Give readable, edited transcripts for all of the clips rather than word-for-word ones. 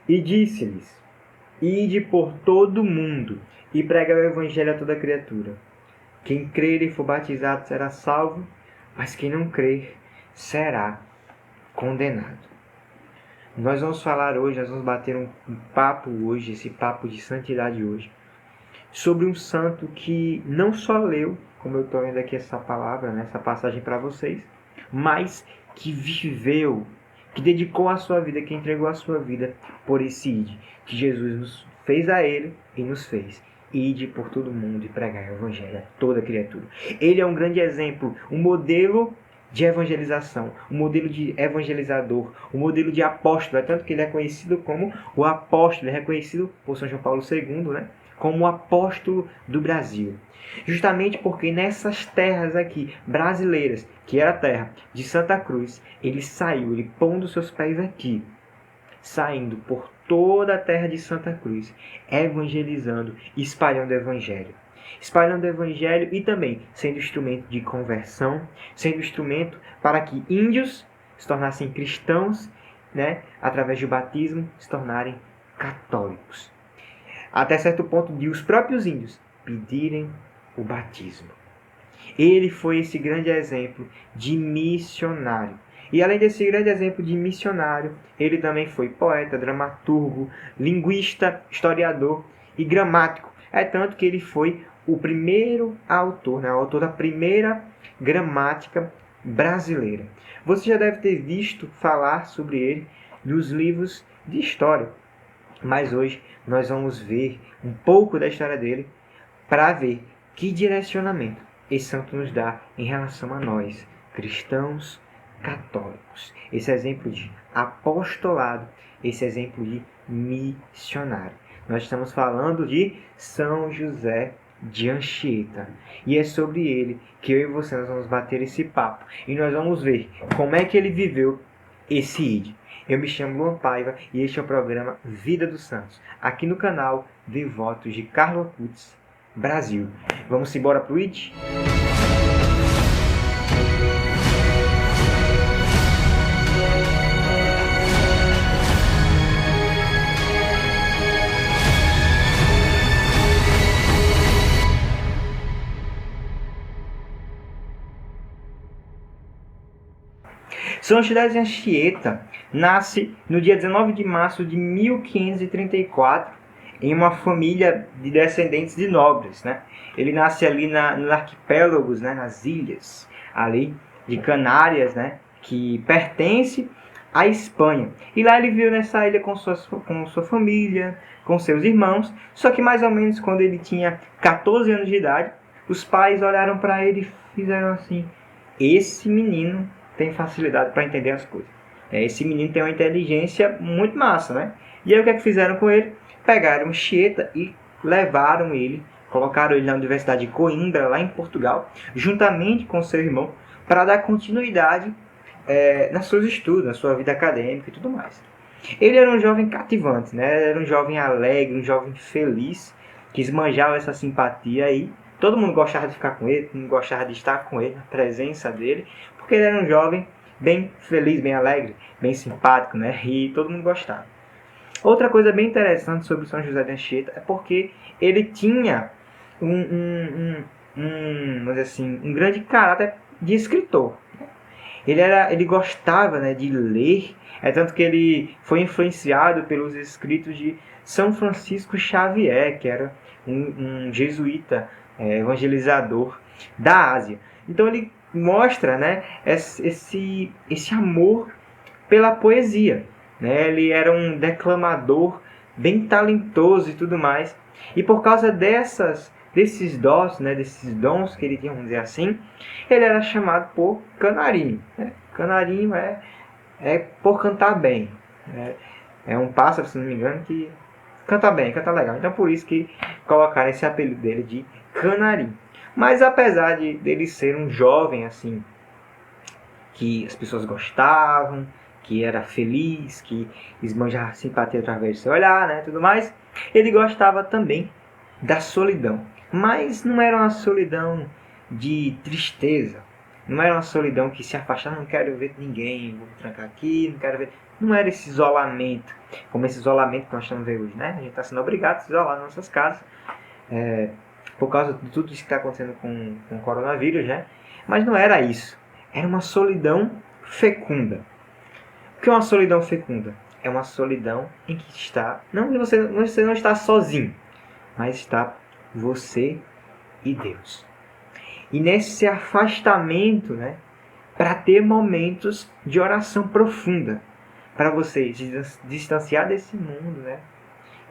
E disse-lhes: Ide por todo o mundo e pregai o evangelho a toda criatura. Quem crer e for batizado será salvo, mas quem não crer será condenado. Nós vamos falar hoje, nós vamos bater um papo hoje, esse papo de santidade hoje, sobre um santo que não só leu, como eu estou lendo aqui essa palavra, né, essa passagem para vocês, mas que viveu, que dedicou a sua vida, que entregou a sua vida por esse ide, que Jesus nos fez a ele e nos fez. Ide por todo mundo e pregai o evangelho a toda criatura. Ele é um grande exemplo, um modelo de evangelização, um modelo de evangelizador, um modelo de apóstolo. É tanto que ele é conhecido como o apóstolo, ele é reconhecido por São João Paulo II, né, como o apóstolo do Brasil. Justamente porque nessas terras aqui, brasileiras, que era a terra de Santa Cruz, ele saiu, ele pondo seus pés aqui, saindo por toda a terra de Santa Cruz, evangelizando e espalhando o evangelho. Espalhando o evangelho e também sendo instrumento de conversão, sendo instrumento para que índios se tornassem cristãos, né, através do batismo, se tornarem católicos. Até certo ponto de os próprios índios pedirem o batismo. Ele foi esse grande exemplo de missionário. E além desse grande exemplo de missionário, ele também foi poeta, dramaturgo, linguista, historiador e gramático. É tanto que ele foi o primeiro autor, né, o autor da primeira gramática brasileira. Você já deve ter visto falar sobre ele nos livros de história. Mas hoje nós vamos ver um pouco da história dele para ver que direcionamento esse santo nos dá em relação a nós, cristãos católicos. Esse exemplo de apostolado, esse exemplo de missionário. Nós estamos falando de São José de Anchieta. E é sobre ele que eu e você nós vamos bater esse papo. E nós vamos ver como é que ele viveu esse ide. Eu me chamo Luan Paiva e este é o programa Vida dos Santos, aqui no canal Devotos de Carlo Acutis, Brasil. Vamos embora pro ide? São José de Anchieta nasce no dia 19 de março de 1534 em uma família de descendentes de nobres, né? Ele nasce ali nos arquipélagos, né? Nas ilhas ali de Canárias, né? Que pertence à Espanha. E lá ele viveu nessa ilha com sua família, com seus irmãos. Só que mais ou menos quando ele tinha 14 anos de idade, os pais olharam para ele e fizeram assim: esse menino tem facilidade para entender as coisas. Esse menino tem uma inteligência muito massa, né? E aí o que é que fizeram com ele? Pegaram Anchieta e levaram ele, colocaram ele na Universidade de Coimbra, lá em Portugal, juntamente com seu irmão, para dar continuidade nos seus estudos, na sua vida acadêmica e tudo mais. Ele era um jovem cativante, né? Ele era um jovem alegre, um jovem feliz, que esbanjava essa simpatia aí. Todo mundo gostava de ficar com ele, todo mundo gostava de estar com ele, na presença dele, porque ele era um jovem bem feliz, bem alegre, bem simpático, né? E todo mundo gostava. Outra coisa bem interessante sobre São José de Anchieta é porque ele tinha vamos dizer assim, um grande caráter de escritor. Ele gostava, né, de ler, é tanto que ele foi influenciado pelos escritos de São Francisco Xavier, que era um jesuíta evangelizador da Ásia. Então ele mostra, né, esse amor pela poesia, né? Ele era um declamador bem talentoso e tudo mais. E por causa desses dons, né, desses dons que ele tinha, vamos dizer assim, ele era chamado por canarinho, né? Canarinho é por cantar bem, né? É um pássaro, se não me engano, que canta bem, canta legal. Então por isso que colocaram esse apelido dele de canarinho. Mas apesar dele ser um jovem assim, que as pessoas gostavam, que era feliz, que esbanjava simpatia através do seu olhar, né, tudo mais, ele gostava também da solidão. Mas não era uma solidão de tristeza, não era uma solidão que se afastava, não quero ver ninguém, vou me trancar aqui, não quero ver. Não era esse isolamento, como esse isolamento que nós estamos vendo hoje, né? A gente está sendo obrigado a se isolar nas nossas casas, por causa de tudo isso que está acontecendo com o coronavírus, né? Mas não era isso. Era uma solidão fecunda. O que é uma solidão fecunda? É uma solidão em que está... você não está sozinho, mas está você e Deus. E nesse afastamento, né? Para ter momentos de oração profunda. Para você se distanciar desse mundo, né?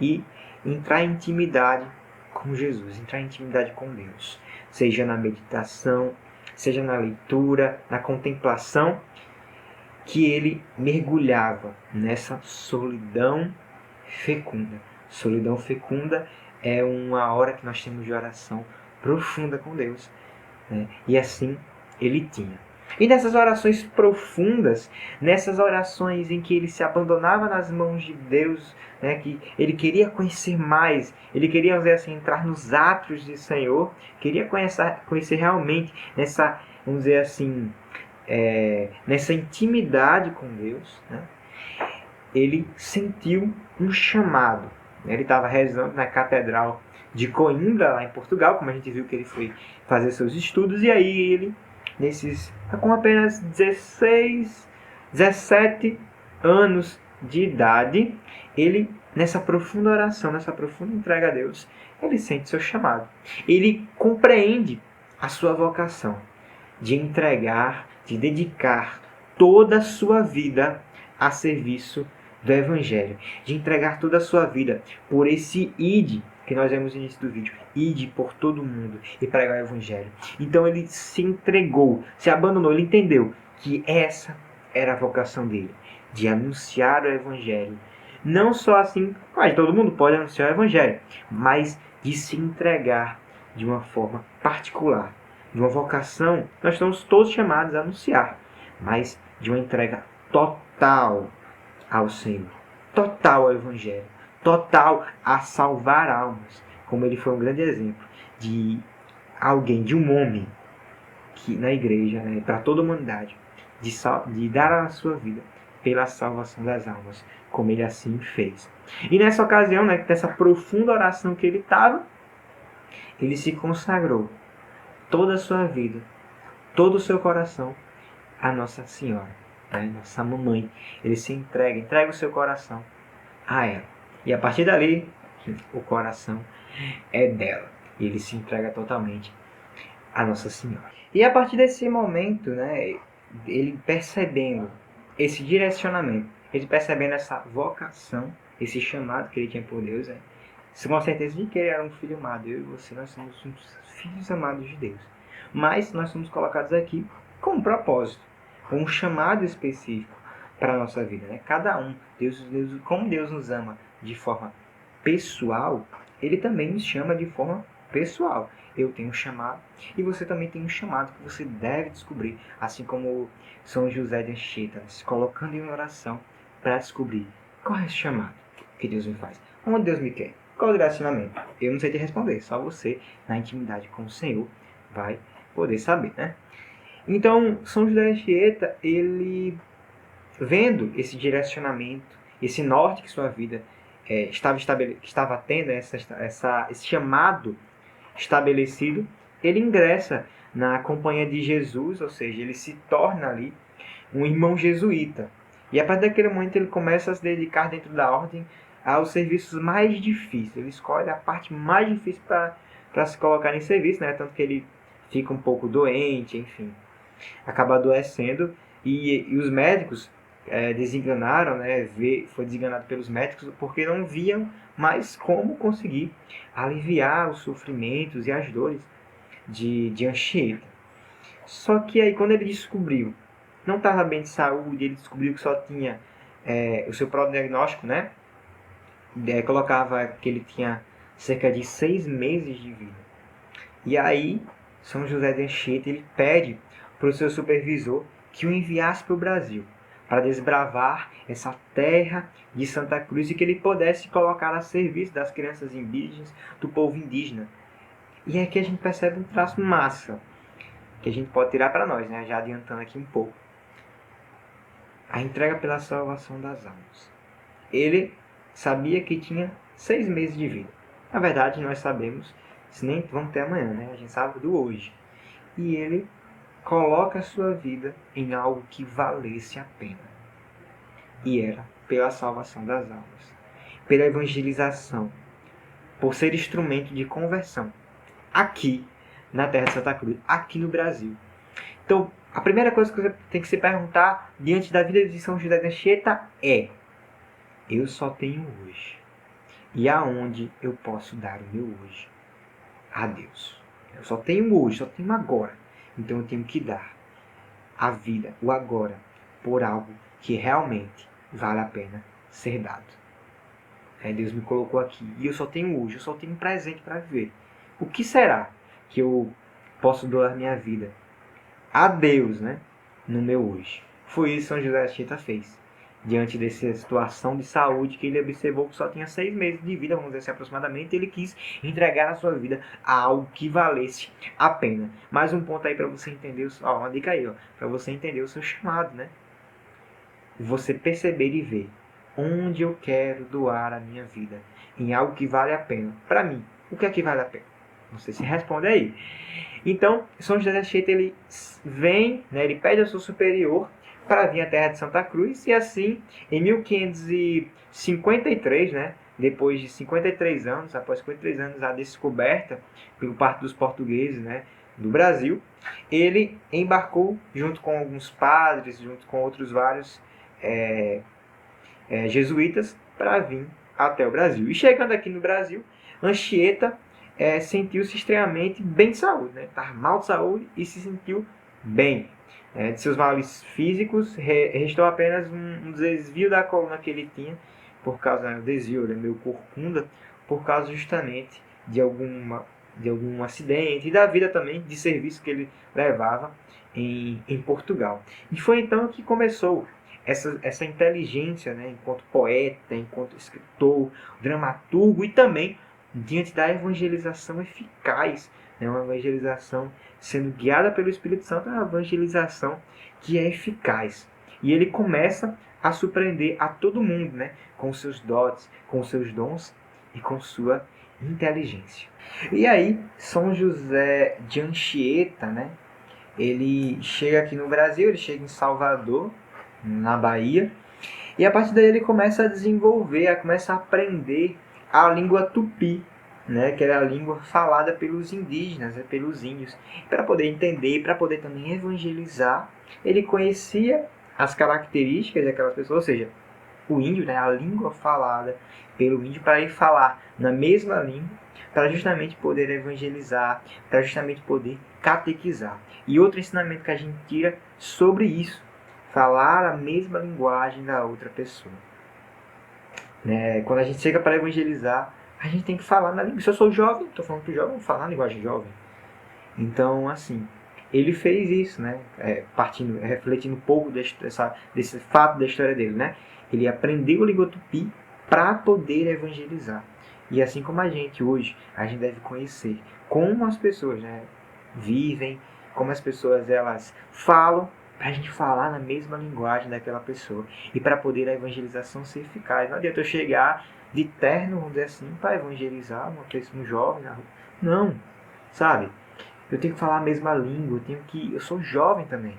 E entrar em intimidade com Jesus, entrar em intimidade com Deus. Seja na meditação, seja na leitura, na contemplação, que ele mergulhava nessa solidão fecunda. Solidão fecunda é uma hora que nós temos de oração profunda com Deus, né? E assim ele tinha. E nessas orações profundas, nessas orações em que ele se abandonava nas mãos de Deus, né, que ele queria conhecer mais, ele queria, vamos dizer assim, entrar nos átrios do Senhor, queria conhecer realmente nessa, vamos dizer assim, nessa intimidade com Deus, né, ele sentiu um chamado. Ele estava rezando na Catedral de Coimbra, lá em Portugal, como a gente viu que ele foi fazer seus estudos, e aí ele, com apenas 16, 17 anos de idade, ele, nessa profunda oração, nessa profunda entrega a Deus, ele sente seu chamado. Ele compreende a sua vocação de entregar, de dedicar toda a sua vida a serviço do Evangelho, de entregar toda a sua vida por esse ide que nós vemos no início do vídeo, ide por todo mundo e pregar o Evangelho. Então ele se entregou, se abandonou, ele entendeu que essa era a vocação dele, de anunciar o Evangelho. Não só assim, todo mundo pode anunciar o Evangelho, mas de se entregar de uma forma particular, de uma vocação, nós estamos todos chamados a anunciar, mas de uma entrega total ao Senhor, total ao Evangelho, total a salvar almas, como ele foi um grande exemplo de alguém, de um homem que na igreja, né, para toda a humanidade, de dar a sua vida pela salvação das almas, como ele assim fez. E nessa ocasião, né, nessa profunda oração que ele estava, ele se consagrou toda a sua vida, todo o seu coração a Nossa Senhora, né? Nossa mamãe. Ele se entrega o seu coração a ela. E a partir dali, o coração é dela. E ele se entrega totalmente a Nossa Senhora. E a partir desse momento, né, ele percebendo esse direcionamento, ele percebendo essa vocação, esse chamado que ele tinha por Deus, né, com certeza de que ele era um filho amado. Eu e você, nós somos filhos amados de Deus. Mas nós somos colocados aqui com um propósito, com um chamado específico para a nossa vida, né? Cada um, como Deus nos ama de forma pessoal, ele também nos chama de forma pessoal. Eu tenho um chamado e você também tem um chamado que você deve descobrir, assim como São José de Anchieta, se colocando em oração para descobrir qual é esse chamado que Deus me faz, onde Deus me quer, qual o direcionamento. Eu não sei te responder, só você, na intimidade com o Senhor, vai poder saber, né? Então, São José de Anchieta, ele, vendo esse direcionamento, esse norte que sua vida estava tendo, esse chamado estabelecido, ele ingressa na companhia de Jesus, ou seja, ele se torna ali um irmão jesuíta. E a partir daquele momento ele começa a se dedicar dentro da ordem aos serviços mais difíceis. Ele escolhe a parte mais difícil para se colocar em serviço, né? Tanto que ele fica um pouco doente, enfim, acaba adoecendo. E os médicos desenganaram, né? Foi desenganado pelos médicos porque não viam mais como conseguir aliviar os sofrimentos e as dores de Anchieta. Só que aí quando ele descobriu, não estava bem de saúde, ele descobriu que só tinha o seu próprio diagnóstico, né? Colocava que ele tinha cerca de 6 meses de vida. E aí São José de Anchieta, ele pede para o seu supervisor que o enviasse para o Brasil, para desbravar essa terra de Santa Cruz e que ele pudesse colocar a serviço das crianças indígenas, do povo indígena. E aqui a gente percebe um traço massa, que a gente pode tirar para nós, né? Já adiantando aqui um pouco. a entrega pela salvação das almas. Ele sabia que tinha 6 meses de vida. Na verdade, nós sabemos, se nem vamos ter amanhã, né? A gente sabe do hoje. E ele coloca a sua vida em algo que valesse a pena. E era pela salvação das almas, pela evangelização, por ser instrumento de conversão aqui na terra de Santa Cruz, aqui no Brasil. Então, a primeira coisa que você tem que se perguntar diante da vida de São José de Anchieta é: eu só tenho hoje. E aonde eu posso dar o meu hoje? A Deus. Eu só tenho hoje, só tenho agora. Então eu tenho que dar a vida, o agora, por algo que realmente vale a pena ser dado. Deus me colocou aqui e eu só tenho hoje, eu só tenho um presente para viver. O que será que eu posso doar minha vida a Deus, né, no meu hoje? Foi isso que São José de Anchieta fez. Diante dessa situação de saúde que ele observou que só tinha 6 meses de vida, vamos dizer assim, aproximadamente, ele quis entregar a sua vida a algo que valesse a pena. Mais um ponto aí para você entender, uma dica aí, para você entender o seu chamado, né? Você perceber e ver onde eu quero doar a minha vida, em algo que vale a pena. Para mim, o que é que vale a pena? Você se responde aí. Então, São José de Anchieta, ele vem, né, ele pede ao seu superior para vir à terra de Santa Cruz, e assim, em 1553, né, depois de 53 anos, após 53 anos da descoberta por parte dos portugueses, né, do Brasil, ele embarcou junto com alguns padres, junto com outros vários jesuítas, para vir até o Brasil. E chegando aqui no Brasil, Anchieta sentiu-se extremamente bem de saúde, né? Estava mal de saúde e se sentiu bem. De seus males físicos, restou apenas um desvio da coluna que ele tinha, por causa do desvio, ele é meio corcunda, por causa justamente de algum acidente e da vida também de serviço que ele levava em Portugal. E foi então que começou essa inteligência, né, enquanto poeta, enquanto escritor, dramaturgo e também diante da evangelização eficaz, né, uma evangelização sendo guiada pelo Espírito Santo, é uma evangelização que é eficaz. E ele começa a surpreender a todo mundo, né, com seus dotes, com seus dons e com sua inteligência. E aí, São José de Anchieta, né, ele chega aqui no Brasil, ele chega em Salvador, na Bahia, e a partir daí ele começa a desenvolver, começa a aprender a língua tupi, né, que era a língua falada pelos indígenas, pelos índios. Para poder entender, para poder também evangelizar, ele conhecia as características daquelas pessoas, ou seja, o índio, né, a língua falada pelo índio, para ele falar na mesma língua, para justamente poder evangelizar, para justamente poder catequizar. E outro ensinamento que a gente tira sobre isso: falar a mesma linguagem da outra pessoa. Quando a gente chega para evangelizar, a gente tem que falar na língua. Se eu sou jovem, estou falando para o jovem, vou falar na linguagem jovem. Então, assim, ele fez isso, né? Refletindo um pouco desse fato da história dele, né? Ele aprendeu a língua tupi para poder evangelizar. E assim como a gente hoje, a gente deve conhecer como as pessoas, né, vivem, como as pessoas elas falam, para a gente falar na mesma linguagem daquela pessoa. E para poder a evangelização ser eficaz. Não adianta eu chegar de terno, vamos dizer assim, para evangelizar um jovem na rua. Não, sabe? Eu tenho que falar a mesma língua, eu sou jovem também.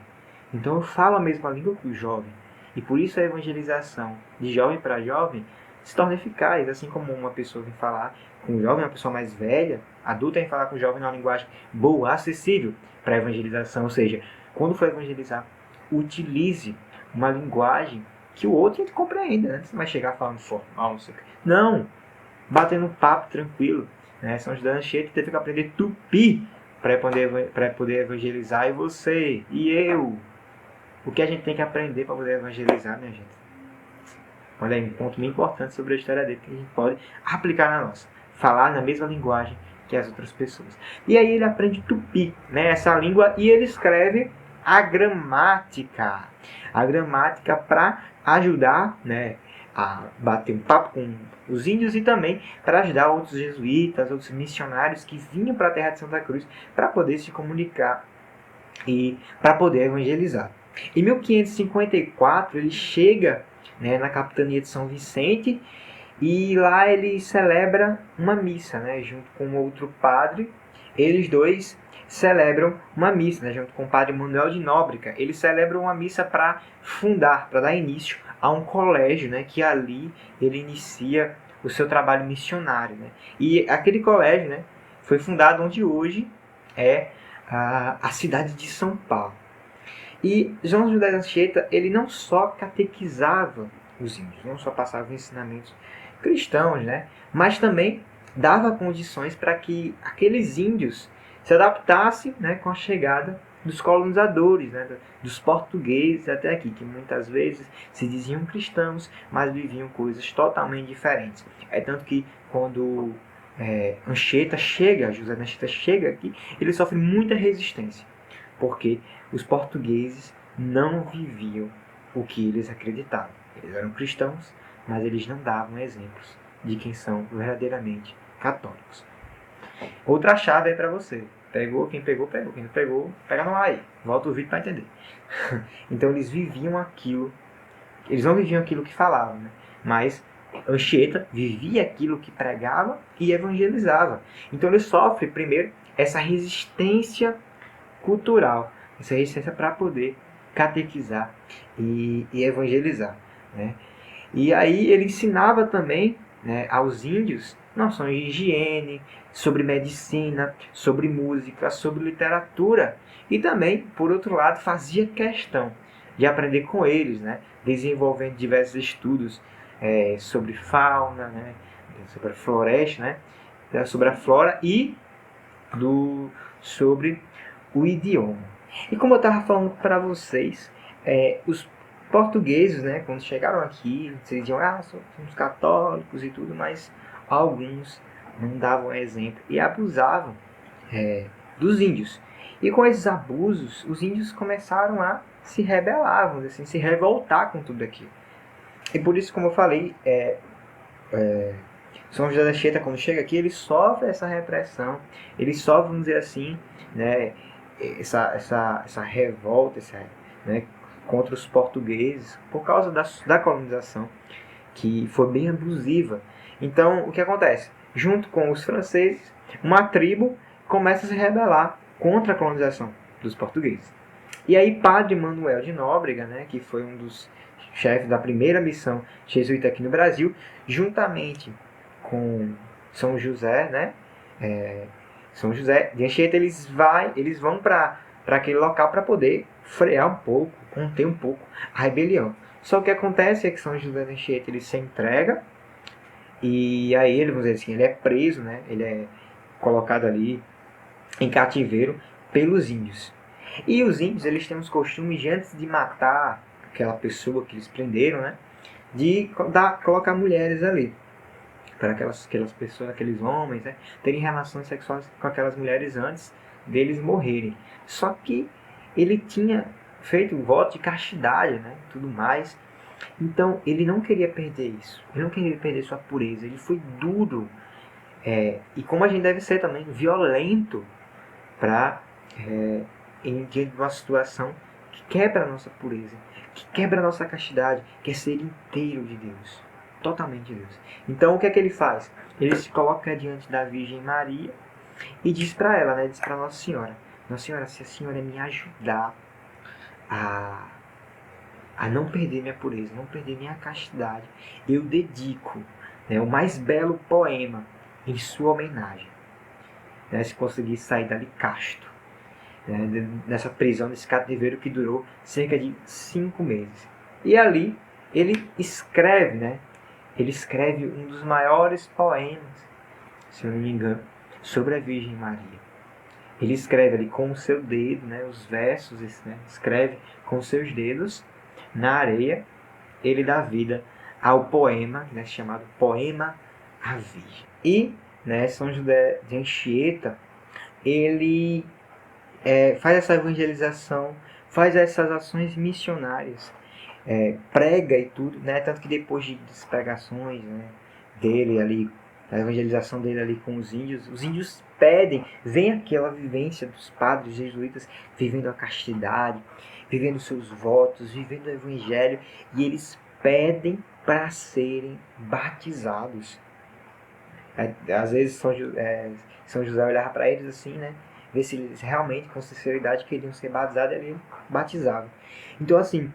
Então eu falo a mesma língua que o jovem. E por isso a evangelização de jovem para jovem se torna eficaz. Assim como uma pessoa vem falar com um jovem, uma pessoa mais velha, adulta, vem falar com o jovem numa linguagem boa, acessível para a evangelização. Ou seja, quando for evangelizar, utilize uma linguagem que o outro compreenda, né? Você não vai chegar falando formal, não sei o que. Não! Batendo papo tranquilo. Né? São José de Anchieta teve que aprender tupi para poder evangelizar. E você, e eu. O que a gente tem que aprender para poder evangelizar, minha gente? Olha aí, um ponto muito importante sobre a história dele que a gente pode aplicar na nossa. Falar na mesma linguagem que as outras pessoas. E aí ele aprende tupi, né? Essa língua, e ele escreve a gramática. A gramática para ajudar, né, a bater um papo com os índios e também para ajudar outros jesuítas, outros missionários que vinham para a terra de Santa Cruz para poder se comunicar e para poder evangelizar. Em 1554 ele chega, né, na capitania de São Vicente, e lá ele celebra uma missa, né, junto com outro padre. Eles dois celebram uma missa, né, junto com o padre Manuel de Nóbrega. Eles celebram uma missa para fundar, para dar início a um colégio, né, que ali ele inicia o seu trabalho missionário, né. E aquele colégio, né, foi fundado onde hoje é a cidade de São Paulo. E João José de Anchieta, ele não só catequizava os índios, não só passava ensinamentos cristãos, né, mas também dava condições para que aqueles índios se adaptassem, né, com a chegada dos colonizadores, né, dos portugueses até aqui, que muitas vezes se diziam cristãos, mas viviam coisas totalmente diferentes. É tanto que quando Anchieta chega, José de Anchieta chega aqui, ele sofre muita resistência, porque os portugueses não viviam o que eles acreditavam. Eles eram cristãos, mas eles não davam exemplos de quem são verdadeiramente católicos. Outra chave aí para você. Pegou, quem pegou, pegou. Quem não pegou, pega no ar aí. Volta o vídeo para entender. Então eles viviam aquilo. Eles não viviam aquilo que falavam, né? Mas Anchieta vivia aquilo que pregava e evangelizava. Então ele sofre primeiro essa resistência cultural, essa resistência para poder catequizar e evangelizar, né? E aí ele ensinava também, né, aos índios noções de higiene, sobre medicina, sobre música, sobre literatura. E também, por outro lado, fazia questão de aprender com eles, né, desenvolvendo diversos estudos sobre fauna, né, sobre a floresta, né, sobre a flora e sobre o idioma. E como eu estava falando para vocês, os portugueses, né, quando chegaram aqui, eles diziam, somos católicos e tudo, mas alguns não davam exemplo e abusavam dos índios. E com esses abusos, os índios começaram a se rebelar, vamos dizer assim, se revoltar com tudo aquilo. E por isso, como eu falei, São José da Anchieta, quando chega aqui, ele sofre essa repressão, ele sofre, vamos dizer assim, né, essa revolta, né, contra os portugueses, por causa da colonização, que foi bem abusiva. Então, o que acontece? Junto com os franceses, uma tribo começa a se rebelar contra a colonização dos portugueses. E aí, Padre Manuel de Nóbrega, né, que foi um dos chefes da primeira missão jesuíta aqui no Brasil, juntamente com São José, né, São José de Anchieta, eles vão para aquele local para poder frear um pouco, conter um pouco a rebelião. Só que o que acontece é que São José de Anchieta ele se entrega e aí ele, vamos dizer assim, ele é preso, né, ele é colocado ali em cativeiro pelos índios. E os índios, eles têm os costumes de, antes de matar aquela pessoa que eles prenderam, né, de colocar mulheres ali, para aquelas pessoas, aqueles homens, né, terem relações sexuais com aquelas mulheres antes deles morrerem. Só que ele tinha feito o voto de castidade, né, tudo mais. Então ele não queria perder isso, ele não queria perder sua pureza, ele foi duro, e como a gente deve ser também, violento, para diante de uma situação que quebra a nossa pureza, que quebra a nossa castidade, que é ser inteiro de Deus, totalmente de Deus. Então o que é que ele faz? Ele se coloca diante da Virgem Maria e diz para ela, né, diz para Nossa Senhora, se a senhora me ajudar a não perder minha pureza, não perder minha castidade, eu dedico, né, o mais belo poema em sua homenagem, né, se conseguir sair dali casto, né, nessa prisão, nesse cativeiro que durou cerca de 5 meses. E ali ele escreve, né, ele escreve um dos maiores poemas, se eu não me engano, sobre a Virgem Maria. Ele escreve ali com o seu dedo, né, os versos, né, escreve com os seus dedos na areia. Ele dá vida ao poema, né, chamado Poema à Virgem. E, né, São José de Anchieta, ele faz essa evangelização, faz essas ações missionárias, prega e tudo, né, tanto que depois das pregações, né, dele ali, a evangelização dele ali com os índios pedem, vem aquela vivência dos padres jesuítas vivendo a castidade, vivendo seus votos, vivendo o Evangelho, e eles pedem para serem batizados. Às vezes São José olhava para eles assim, né? Ver se eles realmente, com sinceridade, queriam ser batizados, e ele batizava. Então, assim,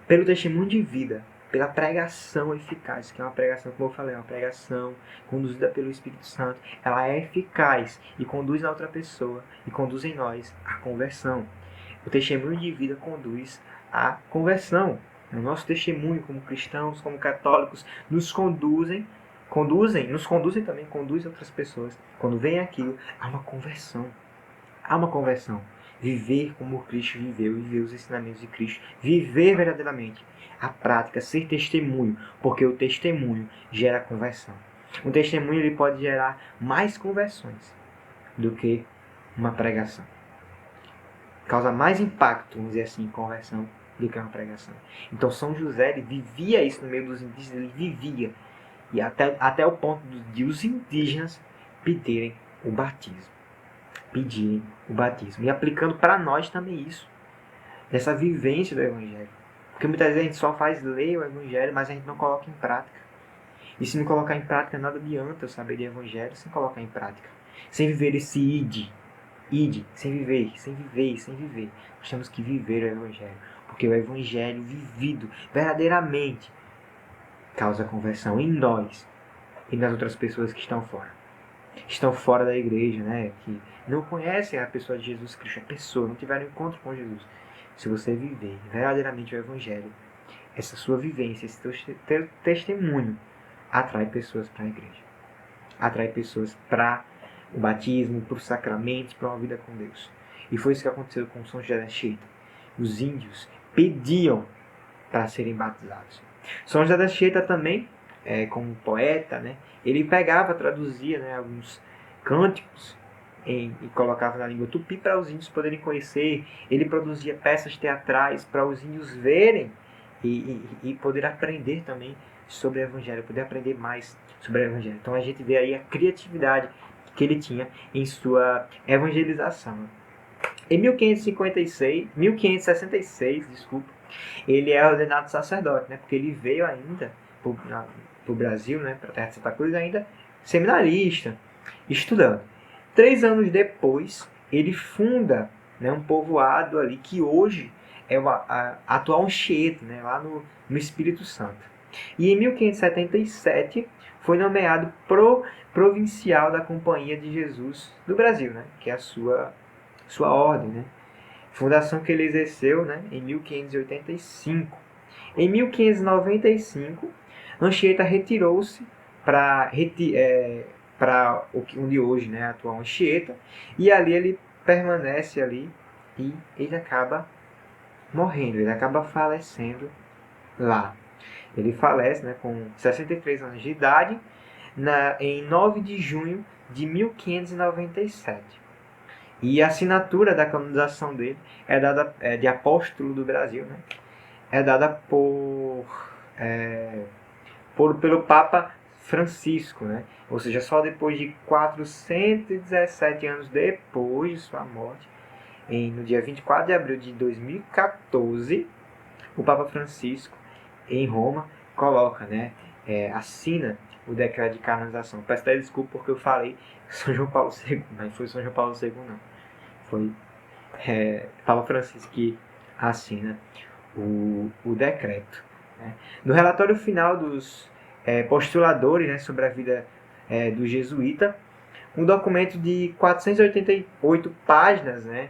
pelo testemunho de vida, pela pregação eficaz, que é uma pregação, como eu falei, é uma pregação conduzida pelo Espírito Santo, ela é eficaz e conduz na outra pessoa e conduz em nós a conversão. O testemunho de vida conduz à conversão. O nosso testemunho como cristãos, como católicos, nos conduzem também, conduz outras pessoas. Quando vem aquilo, há uma conversão. Há uma conversão. Viver como Cristo viveu, viver os ensinamentos de Cristo, viver verdadeiramente a prática, ser testemunho, porque o testemunho gera conversão. Um testemunho ele pode gerar mais conversões do que uma pregação. Causa mais impacto, vamos dizer assim, conversão, do que uma pregação. Então São José ele vivia isso no meio dos indígenas, ele vivia. E até o ponto de os indígenas pedirem o batismo. E aplicando para nós também isso. Dessa vivência do Evangelho. Porque muitas vezes a gente só faz ler o Evangelho, mas a gente não coloca em prática. E se não colocar em prática, nada adianta eu saber de Evangelho sem colocar em prática. Sem viver esse ide, sem viver. Nós temos que viver o Evangelho. Porque o Evangelho vivido verdadeiramente causa conversão em nós e nas outras pessoas que estão fora da igreja, né? Que não conhecem a pessoa de Jesus Cristo, a pessoa, não tiveram encontro com Jesus. Se você viver verdadeiramente o Evangelho, essa sua vivência, esse teu testemunho atrai pessoas para a igreja, atrai pessoas para o batismo, para os sacramentos, para uma vida com Deus. E foi isso que aconteceu com São José da Anchieta. Os índios pediam para serem batizados. São José da Anchieta também, como poeta, né, ele pegava, traduzia, né, alguns cânticos e colocava na língua tupi para os índios poderem conhecer. Ele produzia peças teatrais para os índios verem e poder aprender também sobre o Evangelho, poder aprender mais sobre o Evangelho. Então a gente vê aí a criatividade que ele tinha em sua evangelização. Em 1566, ele é ordenado sacerdote, né? Porque ele veio ainda para o Brasil, né? Para a terra de Santa Cruz, ainda seminarista, estudando. 3 anos depois, ele funda, né, um povoado ali que hoje é a atual Anchieta, né? Lá no Espírito Santo. E em 1577 foi nomeado provincial da Companhia de Jesus do Brasil, né? Que é a sua ordem, né? Fundação que ele exerceu, né, em 1585. Em 1595, Anchieta retirou-se para onde hoje, né, a atual Anchieta, e ali ele permanece ali e ele acaba morrendo, ele acaba falecendo lá. Ele falece, né, com 63 anos de idade, em 9 de junho de 1597. E a assinatura da canonização dele é dada de apóstolo do Brasil, né? É dada pelo Papa Francisco, né? Ou seja, só depois de 417 anos depois de sua morte, no dia 24 de abril de 2014, o Papa Francisco, em Roma, coloca, né? Assina o decreto de canonização. Peço até desculpa porque eu falei São João Paulo II, mas não foi São João Paulo II, não. Foi Papa Francisco que assina o decreto. Né? No relatório final dos postuladores, né, sobre a vida do jesuíta, um documento de 488 páginas, né,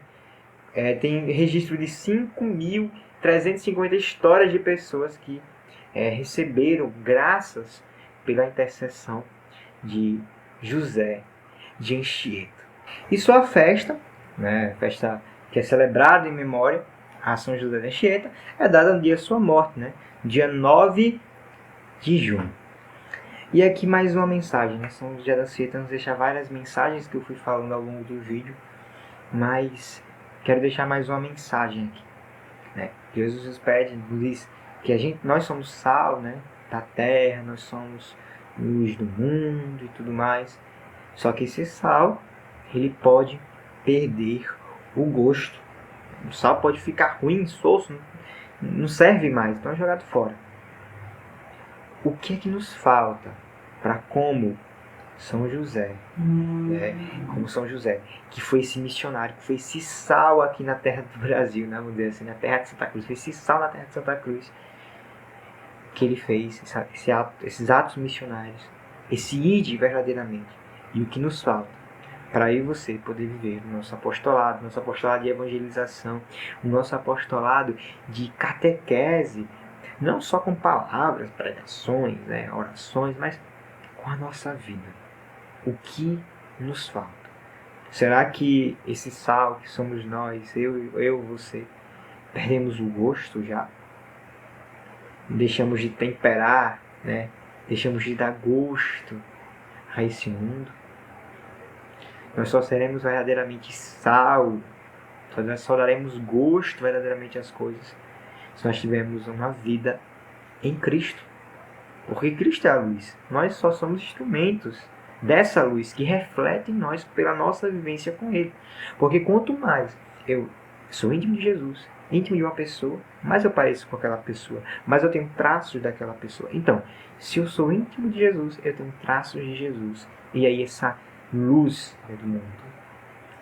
tem registro de 5.350 histórias de pessoas que receberam graças pela intercessão de José de Anchieta. E sua festa, né, festa que é celebrada em memória a São José de Anchieta, é dada no dia de sua morte, né, dia 9 de junho. E aqui mais uma mensagem, né? São José de Anchieta nos deixa várias mensagens que eu fui falando ao longo do vídeo, mas quero deixar mais uma mensagem aqui, né? Jesus nos pede, nos diz que nós somos sal, né, da terra, nós somos luz do mundo e tudo mais. Só que esse sal, ele pode perder o gosto, O sal pode ficar ruim, insosso, não serve mais, então é jogado fora. O que é que nos falta para como São José, como São José, que foi esse missionário, que foi esse sal aqui na terra do Brasil, né? Vamos dizer assim, na terra de Santa Cruz, foi esse sal na terra de Santa Cruz, que ele fez esses atos missionários, esse ide verdadeiramente. E o que nos falta para eu e você poder viver o nosso apostolado de evangelização, o nosso apostolado de catequese, não só com palavras, pregações, né, orações, mas com a nossa vida. O que nos falta? Será que esse sal que somos nós, eu você, perdemos o gosto já? Deixamos de temperar, né? Deixamos de dar gosto a esse mundo? Nós só seremos verdadeiramente sal, nós só daremos gosto verdadeiramente às coisas se nós tivermos uma vida em Cristo. Porque Cristo é a luz. Nós só somos instrumentos dessa luz que reflete em nós pela nossa vivência com Ele. Porque quanto mais eu sou íntimo de Jesus, íntimo de uma pessoa, mais eu pareço com aquela pessoa, mais eu tenho traços daquela pessoa. Então, se eu sou íntimo de Jesus, eu tenho traços de Jesus. E aí essa luz do mundo,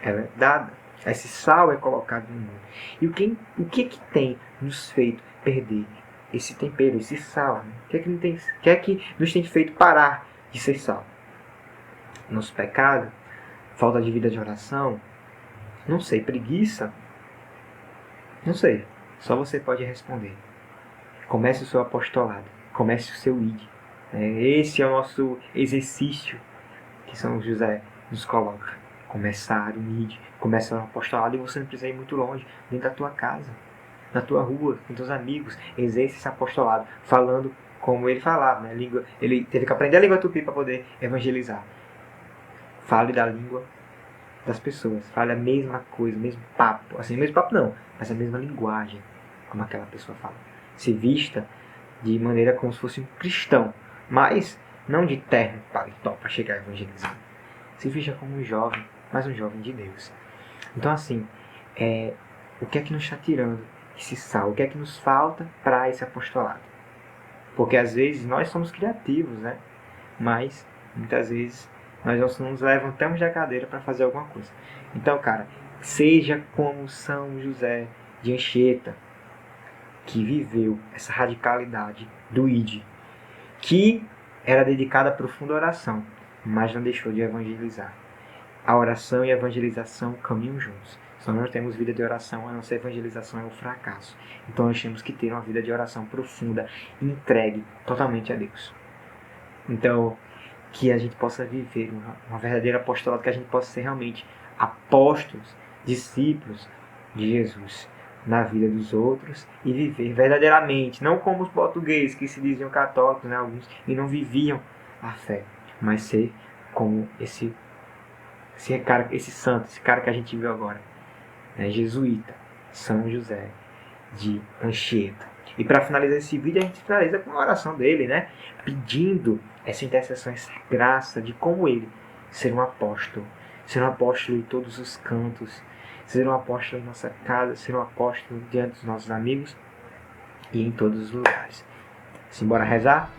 ela é dada. Esse sal é colocado no mundo. E o que tem nos feito perder esse tempero, esse sal? Né? O que é que nos tem feito parar de ser sal? Nosso pecado? Falta de vida de oração? Não sei. Preguiça? Não sei. Só você pode responder. Comece o seu apostolado. Comece o seu id. Esse é o nosso exercício que São José nos coloca. Começar o id, começar o apostolado, e você não precisa ir muito longe, dentro da tua casa, na tua rua, com teus amigos. Exerce esse apostolado, falando como ele falava, né? Ele teve que aprender a língua tupi para poder evangelizar. Fale da língua das pessoas, fale a mesma coisa, o mesmo papo, assim, o mesmo papo não, mas a mesma linguagem, como aquela pessoa fala. Se vista de maneira como se fosse um cristão, mas não de terno, paletó, para chegar evangelizando. Se vista como um jovem, mas um jovem de Deus. Então, assim, o que é que nos está tirando esse sal? O que é que nos falta para esse apostolado? Porque às vezes nós somos criativos, né? Mas muitas vezes nós não nos levantamos da cadeira para fazer alguma coisa. Então, cara, seja como São José de Anchieta, que viveu essa radicalidade do id, que era dedicada à profunda oração, mas não deixou de evangelizar. A oração e a evangelização caminham juntos. Se nós não temos vida de oração, a nossa evangelização é um fracasso. Então nós temos que ter uma vida de oração profunda, entregue totalmente a Deus. Então, que a gente possa viver uma verdadeira apostolado, que a gente possa ser realmente apóstolos, discípulos de Jesus na vida dos outros e viver verdadeiramente, não como os portugueses que se diziam católicos, né, alguns, e não viviam a fé, mas ser como esse santo, esse cara que a gente viu agora, né, jesuíta, São José de Anchieta. E para finalizar esse vídeo, a gente finaliza com a oração dele, né, pedindo essa intercessão, essa graça de como ele ser um apóstolo em todos os cantos, ser um apóstolo em nossa casa, ser um apóstolo diante dos nossos amigos e em todos os lugares. Simbora rezar?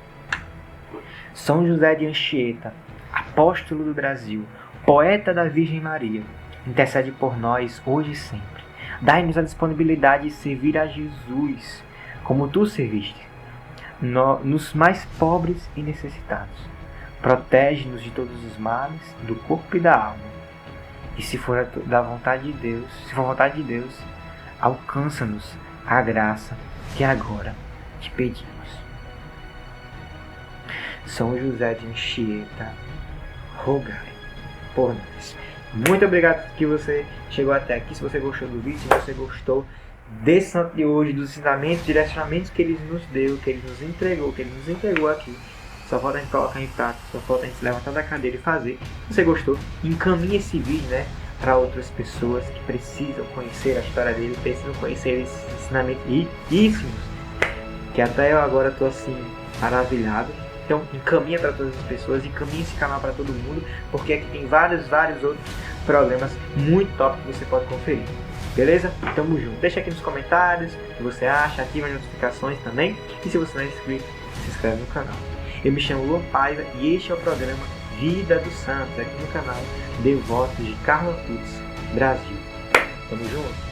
São José de Anchieta, apóstolo do Brasil, poeta da Virgem Maria, intercede por nós hoje e sempre. Dai-nos a disponibilidade de servir a Jesus, como tu serviste, nos mais pobres e necessitados. Protege-nos de todos os males, do corpo e da alma. E se for da vontade de Deus, se for vontade de Deus, alcança-nos a graça que agora te pedimos. São José de Anchieta, rogai por nós. Muito obrigado que você chegou até aqui. Se você gostou do vídeo, se você gostou desse santo de hoje, dos ensinamentos, direcionamentos que ele nos deu, que ele nos entregou aqui, só falta a gente colocar em prática, só falta a gente levantar da cadeira e fazer. Se você gostou, encaminhe esse vídeo, né, para outras pessoas que precisam conhecer a história dele, precisam conhecer esses ensinamentos riquíssimos, que até eu agora estou assim maravilhado. Então encaminha para todas as pessoas, encaminha esse canal para todo mundo, porque aqui tem vários outros programas muito top que você pode conferir. Beleza? Tamo junto. Deixa aqui nos comentários o que você acha, ativa as notificações também. E se você não é inscrito, se inscreve no canal. Eu me chamo Luan Paiva e este é o programa Vida dos Santos, aqui no canal Devotos de Carla Putz, Brasil. Tamo junto?